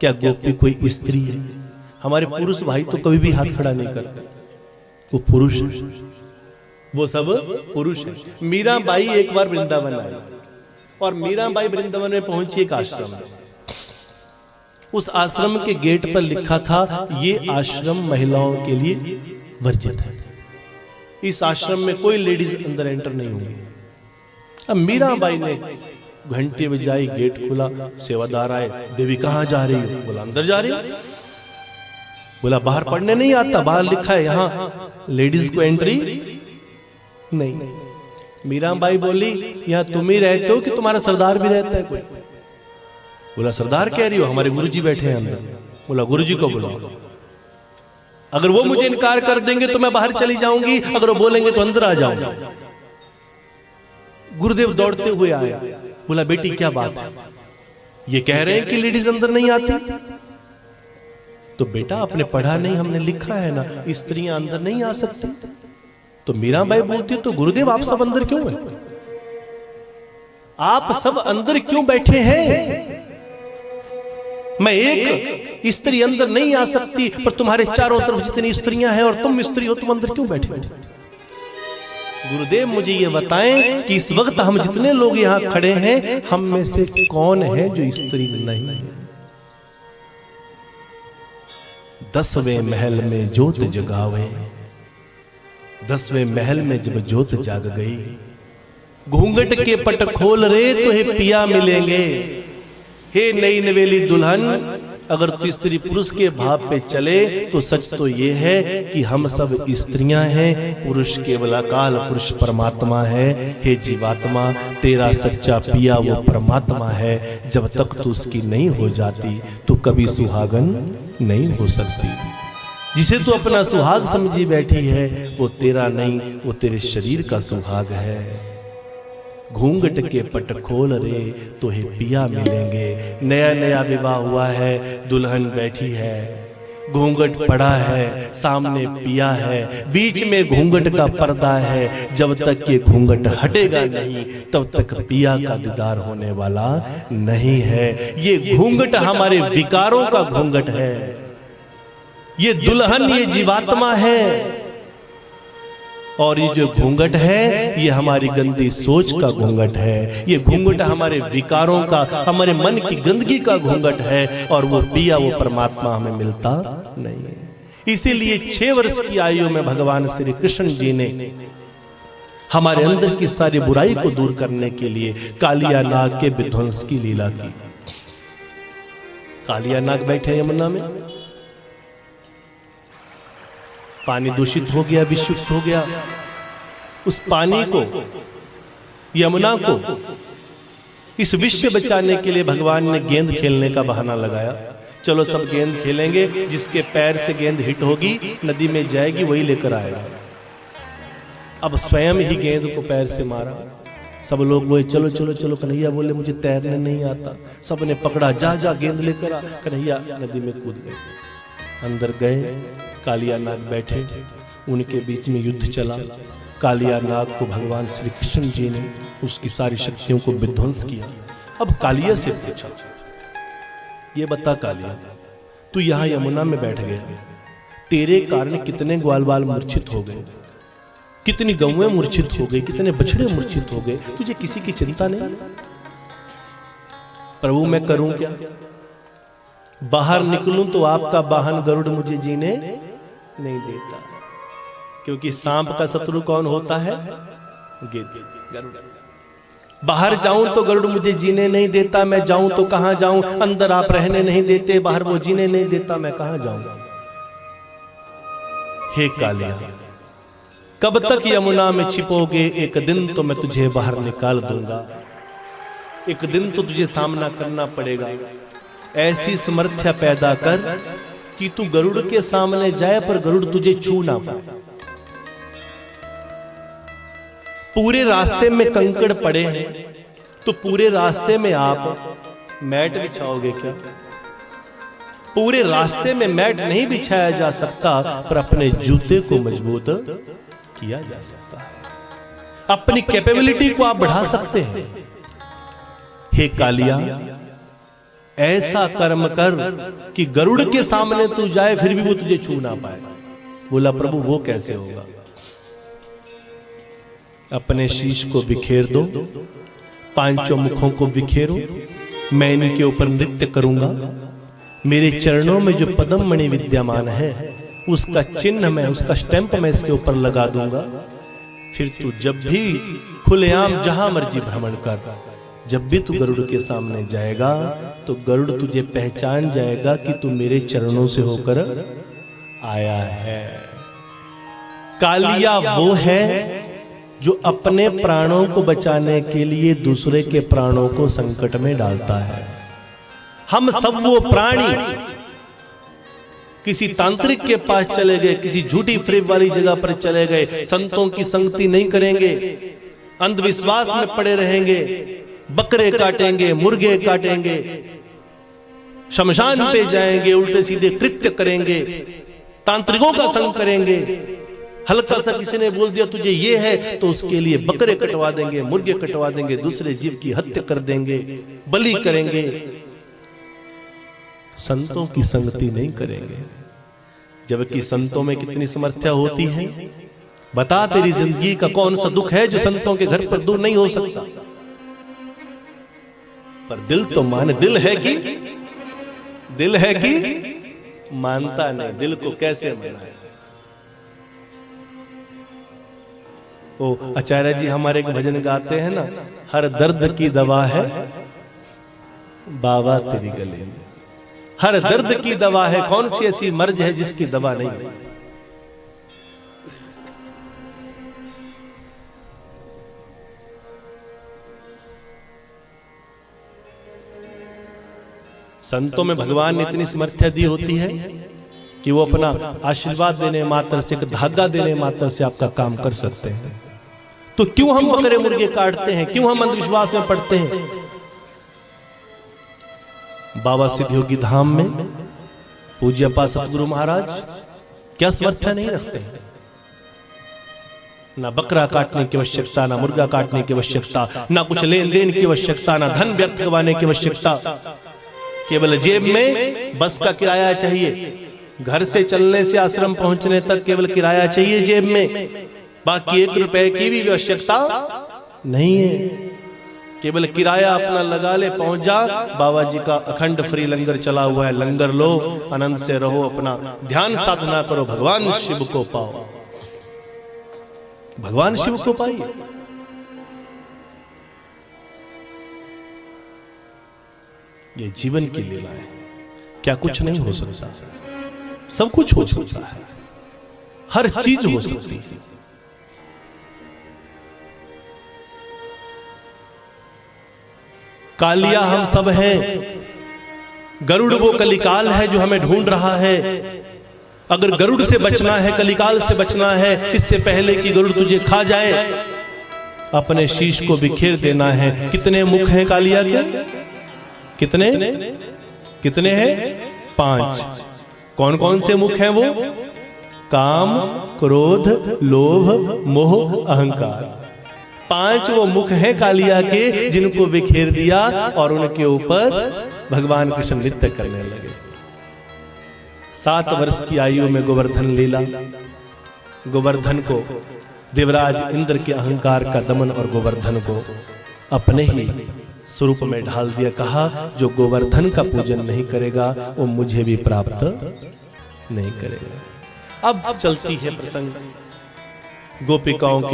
क्या गोपी कोई स्त्री है? हमारे पुरुष भाई तो कभी भी हाथ खड़ा नहीं करते, वो पुरुष है, वो सब पुरुष है। मीराबाई एक बार वृंदावन आई और मीराबाई वृंदावन में पहुंची एक आश्रम में। उस आश्रम के गेट पर लिखा था ये आश्रम महिलाओं के लिए वर्जित है, इस आश्रम में कोई लेडीज अंदर एंटर नहीं होंगी। अब मीराबाई ने घंटी बजाई, गेट खुला, सेवादार आए, देवी कहां जा रही हो? बोला अंदर जा रही हो। बोला बाहर पढ़ने नहीं आता, बाहर लिखा है यहाँ लेडीज को एंट्री नहीं। मीराबाई बोली यहाँ तुम ही रहते हो कि तुम्हारा सरदार भी रहता है कोई? बोला सरदार कह रही हो, हमारे गुरुजी बैठे हैं अंदर। बोला गुरुजी को बुलाओ, अगर वो मुझे इनकार कर देंगे तो मैं बाहर चली जाऊंगी, अगर वो बोलेंगे तो अंदर आ जाऊंगा। गुरुदेव दौड़ते हुए आया, बोला बेटी क्या बात है? ये कह रहे हैं कि लेडीज अंदर नहीं आती। तो बेटा आपने पढ़ा नहीं, हमने लिखा है ना स्त्रियां अंदर नहीं आ सकती। तो मीराबाई बोलती तो गुरुदेव आप सब अंदर क्यों हैं? आप सब अंदर क्यों बैठे हैं? मैं एक स्त्री अंदर नहीं आ सकती, पर तुम्हारे चारों तरफ जितनी स्त्रियां हैं और तुम स्त्री हो, तुम अंदर क्यों बैठे हो? गुरुदेव मुझे ये बताएं कि इस वक्त हम जितने लोग यहाँ खड़े हैं, हम में से कौन है जो स्त्री नहीं है? 10वें महल में ज्योत जगावे, 10वें महल में जब ज्योत जाग गई, घूंघट के पट खोल रे तो हे पिया मिलेंगे। हे नई नवेली दुल्हन, अगर तू स्त्री पुरुष के भाव पे चले तो सच तो ये है कि हम सब स्त्रियां हैं, पुरुष केवल अकाल पुरुष परमात्मा है। हे जीवात्मा, तेरा सच्चा पिया वो परमात्मा है। जब तक तू उसकी नहीं हो जाती तो कभी सुहागन नहीं हो सकती। जिसे तू अपना सुहाग समझी बैठी है वो तेरा नहीं, वो तेरे शरीर का सुहाग है। घूंघट के पट खोल रे तो हे पिया मिलेंगे। नया नया विवाह हुआ है, दुल्हन बैठी है, घूंघट पड़ा है, सामने पिया है, बीच में घूंघट का पर्दा है। जब तक ये घूंघट हटेगा नहीं तब तक पिया का दीदार होने वाला नहीं है। ये घूंघट हमारे विकारों का घूंघट है, ये दुल्हन ये जीवात्मा है, और ये जो घूंघट है ये हमारी गंदी सोच का घूंघट है। ये घूंघट हमारे विकारों का, हमारे मन की गंदगी का घूंघट है, और वो पिया वो परमात्मा हमें मिलता नहीं है। इसीलिए 6 वर्ष की आयु में भगवान श्री कृष्ण जी ने हमारे अंदर की सारी बुराई को दूर करने के लिए कालिया नाग के विध्वंस की लीला की। कालिया नाग बैठे यमुना में, पानी दूषित हो गया, विषुक्त हो गया। उस पानी को, यमुना को, इस विष से बचाने के लिए भगवान ने गेंद खेलने का बहाना लगाया। चलो सब गेंद खेलेंगे, जिसके पैर से गेंद हिट होगी नदी में जाएगी वही लेकर आएगा। अब स्वयं ही गेंद को पैर से मारा। सब लोग बोले चलो चलो चलो। कन्हैया बोले मुझे तैरने नहीं आता। सबने पकड़ा, जा जा गेंद लेकर आ। कन्हैया नदी में कूद गए। अंदर गए, कालिया नाग बैठे, उनके बीच में युद्ध चला। कालिया नाग को भगवान श्री कृष्ण जी ने उसकी सारी शक्तियों को विध्वंस किया। अब कालिया से पूछा, ये बता कालिया, तू यहां यमुना में बैठ गया, तेरे कारण कितने ग्वाल बाल मूर्छित हो गए, कितनी गौएं मूर्छित हो गई, कितने बछड़े मूर्छित हो गए, तुझे किसी की चिंता नहीं? प्रभु मैं करूं क्या? बाहर निकलूं तो आपका वाहन गरुड़ मुझे जीने नहीं देता, क्योंकि सांप का शत्रु कौन होता है? गरुड़। बाहर जाऊं तो गरुड़ मुझे जीने नहीं देता, मैं जाऊं तो कहां जाऊं? अंदर आप रहने नहीं देते, बाहर वो जीने नहीं देता, मैं कहां जाऊं? हे कालिया, कब तक यमुना में छिपोगे? एक दिन तो मैं तुझे बाहर निकाल दूंगा, एक दिन तो तुझे सामना करना पड़ेगा। ऐसी समर्थ्या पैदा कर कि तू गरुड़ के सामने जाए पर गरुड़ तुझे छू ना पाए। पूरे रास्ते में कंकड़ पड़े हैं तो पूरे रास्ते में आप मैट बिछाओगे क्या? पूरे रास्ते में मैट नहीं बिछाया जा सकता, पर अपने जूते को मजबूत किया जा सकता है। अपनी कैपेबिलिटी को आप बढ़ा सकते हैं। हे कालिया, ऐसा कर्म कर कि गरुड़ के सामने तू जाए फिर भी वो तुझे छू ना पाए। बोला प्रभु वो कैसे होगा? अपने शीश को बिखेर दो, पांचों मुखों को बिखेरो, मैं इनके ऊपर नृत्य करूंगा। मेरे चरणों में जो पद्म मणि विद्यमान है उसका चिन्ह मैं, उसका स्टैंप मैं इसके ऊपर लगा दूंगा। फिर तू जब भी खुलेआम जहां मर्जी भ्रमण कर, जब भी तू गरुड़ के सामने जाएगा तो गरुड़ तुझे पहचान जाएगा कि तू मेरे चरणों से होकर आया है। कालिया वो है जो अपने प्राणों को बचाने के लिए दूसरे के प्राणों को संकट में डालता है। हम सब वो प्राणी किसी तांत्रिक के पास चले गए, किसी झूठी फ्रेब वाली जगह पर चले गए, संतों की संगति नहीं करेंगे, अंधविश्वास में पड़े रहेंगे, बकरे काटेंगे, मुर्गे काटेंगे, शमशान पे जाएंगे, उल्टे सीधे कृत्य करेंगे, तांत्रिकों का संग करेंगे। हल्का सा किसी ने बोल दिया तुझे ये है तो उसके लिए बकरे कटवा देंगे, मुर्गे कटवा देंगे, दूसरे जीव की हत्या कर देंगे, बलि करेंगे। संतों की संगति नहीं करेंगे, जबकि संतों में कितनी समर्थ्या होती है। बता तेरी जिंदगी का कौन सा दुख है जो संतों के घर पर दूर नहीं हो सकता। पर दिल तो माने, दिल है कि मानता नहीं, दिल को कैसे मनाए। ओ आचार्य जी हमारे एक भजन गाते हैं ना, हर दर्द की दवा है बाबा तेरी गले में। हर दर्द की दवा है, कौन सी ऐसी मर्ज है जिसकी दवा नहीं? संतों में भगवान ने इतनी समर्थ्या दी होती है कि वो अपना आशीर्वाद देने मात्र से, एक धागा देने मात्र से आपका काम कर सकते हैं। तो क्यों हम बकरे मुर्गे काटते हैं? क्यों हम अंधविश्वास में पड़ते हैं? बाबा सिद्धयोगी धाम में पूज्यपा सतगुरु महाराज क्या समर्थ्या नहीं रखते हैं? ना बकरा काटने की आवश्यकता, ना मुर्गा काटने की आवश्यकता, ना कुछ लेन देन की आवश्यकता, ना धन व्यर्थ गंवाने की आवश्यकता। केवल जेब में बस का किराया चाहिए, घर से चलने से आश्रम पहुंचने तक केवल किराया चाहिए जेब में, बाकी 1 रुपए की भी आवश्यकता नहीं है। केवल किराया अपना लगा ले, पहुंच जा। बाबा जी का अखंड फ्री लंगर चला हुआ है, लंगर लो, आनंद से रहो, अपना ध्यान साधना करो, भगवान शिव को पाओ, भगवान शिव को पाइए। ये जीवन की लीला है। क्या कुछ नहीं हो सकता? सब कुछ हो सकता है, हर चीज हो सकती है। कालिया हम सब हैं, गरुड़ वो कलिकाल है जो हमें ढूंढ रहा है। अगर गरुड़ से बचना है, कलिकाल से बचना है, इससे पहले कि गरुड़ तुझे खा जाए, अपने शीश को बिखेर देना है। कितने मुख हैं कालिया के? कितने हैं? 5। कौन कौन से मुख हैं वो? काम, क्रोध, लोभ, मोह, अहंकार। 5 वो मुख हैं कालिया के जिनको बिखेर दिया और उनके ऊपर भगवान कृष्ण नृत्य करने लगे। 7 वर्ष की आयु में गोवर्धन लीला, गोवर्धन को देवराज इंद्र के अहंकार का दमन और गोवर्धन को अपने ही स्वरूप में ढाल दिया। कहा जो गोवर्धन का पूजन नहीं करेगा वो मुझे भी प्राप्त नहीं करेगा। अब चलती है प्रसंग गोपिकाओं के